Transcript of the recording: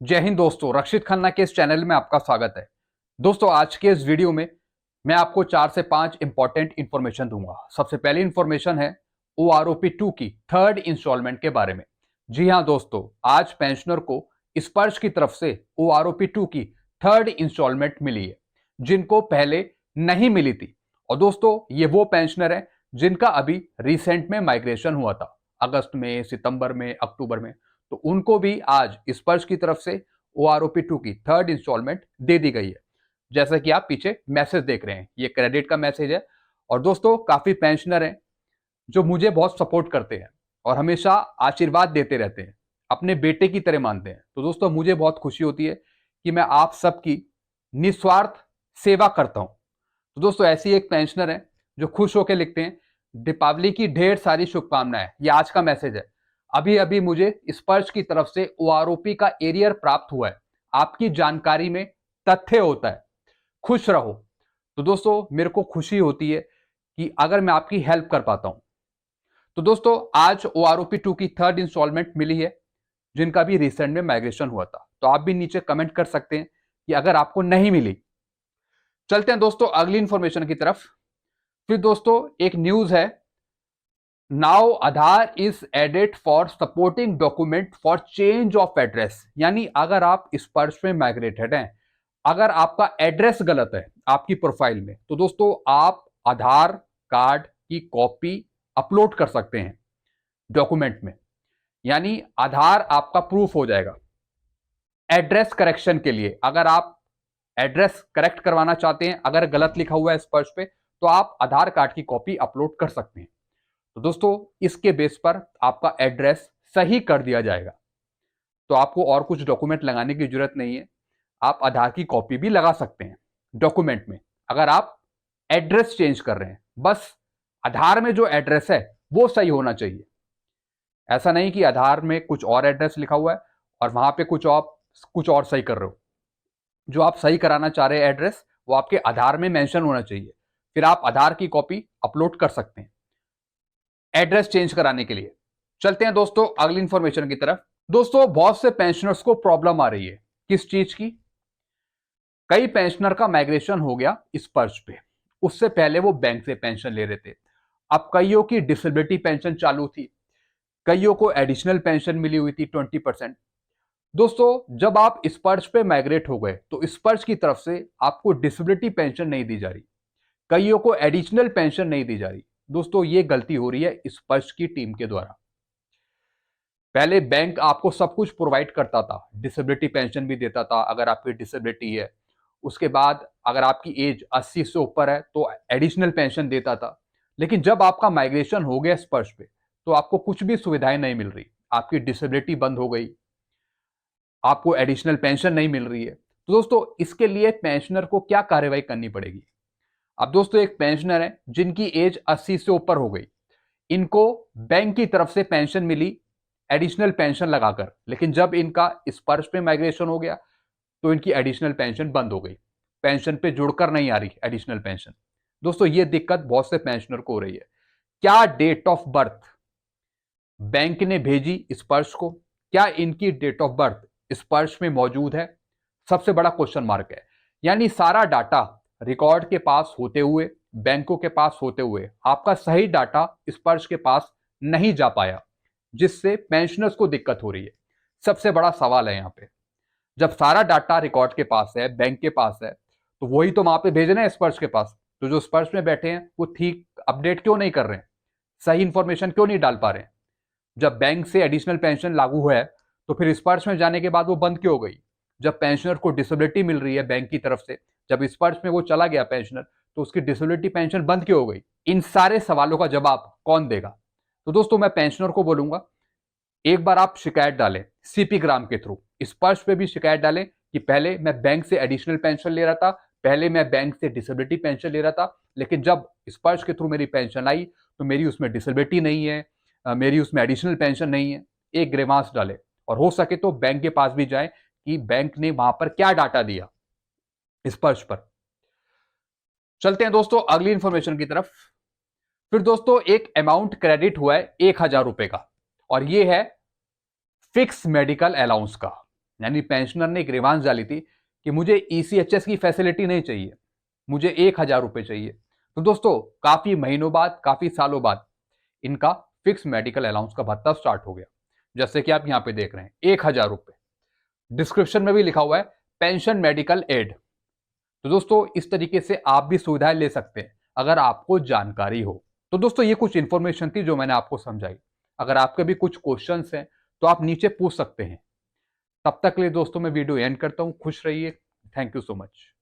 जय हिंद दोस्तों, रक्षित खन्ना के इस चैनल में आपका स्वागत है। दोस्तों, आज के इस वीडियो में मैं आपको 4 से 5 इंपॉर्टेंट इंफॉर्मेशन दूंगा। सबसे पहली इंफॉर्मेशन है OROP 2 की थर्ड इंस्टॉलमेंट के बारे में। जी हां दोस्तों, आज पेंशनर को स्पर्श की तरफ से OROP 2 की थर्ड इंस्टॉलमेंट मिली है, जिनको पहले नहीं मिली थी। और दोस्तों, ये वो पेंशनर है जिनका अभी रिसेंट में माइग्रेशन हुआ था, अगस्त में, सितंबर में, अक्टूबर में। तो उनको भी आज स्पर्श की तरफ से OROP 2 की थर्ड इंस्टॉलमेंट दे दी गई है। जैसा कि आप पीछे मैसेज देख रहे हैं, ये क्रेडिट का मैसेज है। और दोस्तों, काफी पेंशनर हैं जो मुझे बहुत सपोर्ट करते हैं और हमेशा आशीर्वाद देते रहते हैं, अपने बेटे की तरह मानते हैं। तो दोस्तों, मुझे बहुत खुशी होती है कि मैं आप सबकी निस्वार्थ सेवा करता हूं। तो दोस्तों, ऐसी एक पेंशनर है जो खुश होकर लिखते हैं, दीपावली की ढेर सारी शुभकामनाएं। ये आज का मैसेज है। अभी अभी मुझे स्पर्श की तरफ से OROP का एरियर प्राप्त हुआ है। आपकी जानकारी में तथ्य होता है, खुश रहो। तो दोस्तों, मेरे को खुशी होती है कि अगर मैं आपकी हेल्प कर पाता हूं। तो दोस्तों, आज OROP 2 की थर्ड इंस्टॉलमेंट मिली है, जिनका भी रिसेंट में माइग्रेशन हुआ था। तो आप भी नीचे कमेंट कर सकते हैं कि अगर आपको नहीं मिली। चलते हैं दोस्तों अगली इंफॉर्मेशन की तरफ। फिर दोस्तों, एक न्यूज है, now Aadhaar is added for supporting document for change of address. यानी अगर आप स्पर्श में माइग्रेटेड हैं, अगर आपका एड्रेस गलत है आपकी प्रोफाइल में, तो दोस्तों आप आधार कार्ड की कॉपी अपलोड कर सकते हैं डॉक्यूमेंट में। यानी आधार आपका प्रूफ हो जाएगा। एड्रेस करेक्शन के लिए, अगर आप एड्रेस करेक्ट करवाना चाहते हैं, अगर गलत लिखा हुआ है स्पर्श पे, तो आप आधार कार्ड की कॉपी अपलोड कर सकते हैं। तो दोस्तों, इसके बेस पर आपका एड्रेस सही कर दिया जाएगा। तो आपको और कुछ डॉक्यूमेंट लगाने की जरूरत नहीं है। आप आधार की कॉपी भी लगा सकते हैं डॉक्यूमेंट में, अगर आप एड्रेस चेंज कर रहे हैं। बस आधार में जो एड्रेस है वो सही होना चाहिए। ऐसा नहीं कि आधार में कुछ और एड्रेस लिखा हुआ है और वहां पे कुछ और सही कर रहे हो। जो आप सही कराना चाह रहे हैं एड्रेस, वो आपके आधार में मेंशन होना चाहिए। फिर आप आधार की कॉपी अपलोड कर सकते हैं एड्रेस चेंज कराने के लिए। चलते हैं दोस्तों अगली इंफॉर्मेशन की तरफ। दोस्तों, बहुत से पेंशनर्स को प्रॉब्लम आ रही है। किस चीज की? कई पेंशनर का माइग्रेशन हो गया स्पर्श पे। उससे पहले वो बैंक से पेंशन ले रहे थे। अब कईयों की डिसेबिलिटी पेंशन चालू थी, कईयों को एडिशनल पेंशन मिली हुई थी 20%। दोस्तों, जब आप स्पर्श पे माइग्रेट हो गए तो स्पर्श की तरफ से आपको डिसेबिलिटी पेंशन नहीं दी जा रही, कईयों को एडिशनल पेंशन नहीं दी जा रही। दोस्तों, ये गलती हो रही है स्पर्श की टीम के द्वारा। पहले बैंक आपको सब कुछ प्रोवाइड करता था, डिसेबिलिटी पेंशन भी देता था अगर आपकी डिसेबिलिटी है। उसके बाद अगर आपकी एज 80 से ऊपर है तो एडिशनल पेंशन देता था। लेकिन जब आपका माइग्रेशन हो गया स्पर्श पे, तो आपको कुछ भी सुविधाएं नहीं मिल रही। आपकी डिसेबिलिटी बंद हो गई, आपको एडिशनल पेंशन नहीं मिल रही है। तो दोस्तों, इसके लिए पेंशनर को क्या कार्रवाई करनी पड़ेगी? अब दोस्तों, एक पेंशनर है जिनकी एज 80 से ऊपर हो गई, इनको बैंक की तरफ से पेंशन मिली एडिशनल पेंशन लगाकर। लेकिन जब इनका स्पर्श पे माइग्रेशन हो गया तो इनकी एडिशनल पेंशन बंद हो गई, पेंशन पे जुड़कर नहीं आ रही एडिशनल पेंशन। दोस्तों, ये दिक्कत बहुत से पेंशनर को हो रही है। क्या डेट ऑफ बर्थ बैंक ने भेजी स्पर्श को? क्या इनकी डेट ऑफ बर्थ स्पर्श में मौजूद है? सबसे बड़ा क्वेश्चन मार्क है। यानी सारा डाटा रिकॉर्ड के पास होते हुए, बैंकों के पास होते हुए, आपका सही डाटा स्पर्श के पास नहीं जा पाया, जिससे पेंशनर्स को दिक्कत हो रही है। सबसे बड़ा सवाल है यहाँ पे, जब सारा डाटा रिकॉर्ड के पास है, बैंक के पास है, तो वही तो वहां पे भेजना है स्पर्श के पास। तो जो स्पर्श में बैठे हैं वो ठीक अपडेट क्यों नहीं कर रहे हैं, सही इंफॉर्मेशन क्यों नहीं डाल पा रहे हैं? जब बैंक से एडिशनल पेंशन लागू है तो फिर स्पर्श में जाने के बाद वो बंद क्यों हो गई? जब पेंशनर को डिसेबिलिटी मिल रही है बैंक की तरफ से, जब स्पर्श में वो चला गया पेंशनर, तो उसकी डिसेबिलिटी पेंशन बंद क्यों हो गई? इन सारे सवालों का जवाब कौन देगा? तो दोस्तों, मैं पेंशनर को बोलूंगा, एक बार आप शिकायत डालें CP ग्राम के थ्रू। स्पर्श पे भी शिकायत डालें कि पहले मैं बैंक से एडिशनल पेंशन ले रहा था, पहले मैं बैंक से डिसेबिलिटी पेंशन ले रहा था, लेकिन जब स्पर्श के थ्रू मेरी पेंशन आई तो मेरी उसमें डिसेबिलिटी नहीं है, मेरी उसमें एडिशनल पेंशन नहीं है। एक ग्रीवांस डाले और हो सके तो बैंक के पास भी जाए कि बैंक ने वहां पर क्या डाटा दिया स्पर्श पर। चलते हैं दोस्तों अगली इंफॉर्मेशन की तरफ। फिर दोस्तों, एक अमाउंट क्रेडिट हुआ है 1000 रुपए का, और ये है फिक्स मेडिकल अलाउंस का। यानी पेंशनर ने एक रिवांस डाली थी कि मुझे ईसीएचएस की फैसिलिटी नहीं चाहिए, मुझे 1,000 रुपए चाहिए। तो दोस्तों काफी महीनों बाद, काफी सालों बाद इनका फिक्स मेडिकल अलाउंस का भत्ता स्टार्ट हो गया, जैसे कि आप यहां पे देख रहे हैं 1,000 रुपए। डिस्क्रिप्शन में भी लिखा हुआ है पेंशन मेडिकल एड। तो दोस्तों इस तरीके से आप भी सुविधाएं ले सकते हैं अगर आपको जानकारी हो। तो दोस्तों ये कुछ इंफॉर्मेशन थी जो मैंने आपको समझाई। अगर आपके भी कुछ क्वेश्चंस हैं तो आप नीचे पूछ सकते हैं। तब तक के लिए दोस्तों मैं वीडियो एंड करता हूं। खुश रहिए। Thank you so much.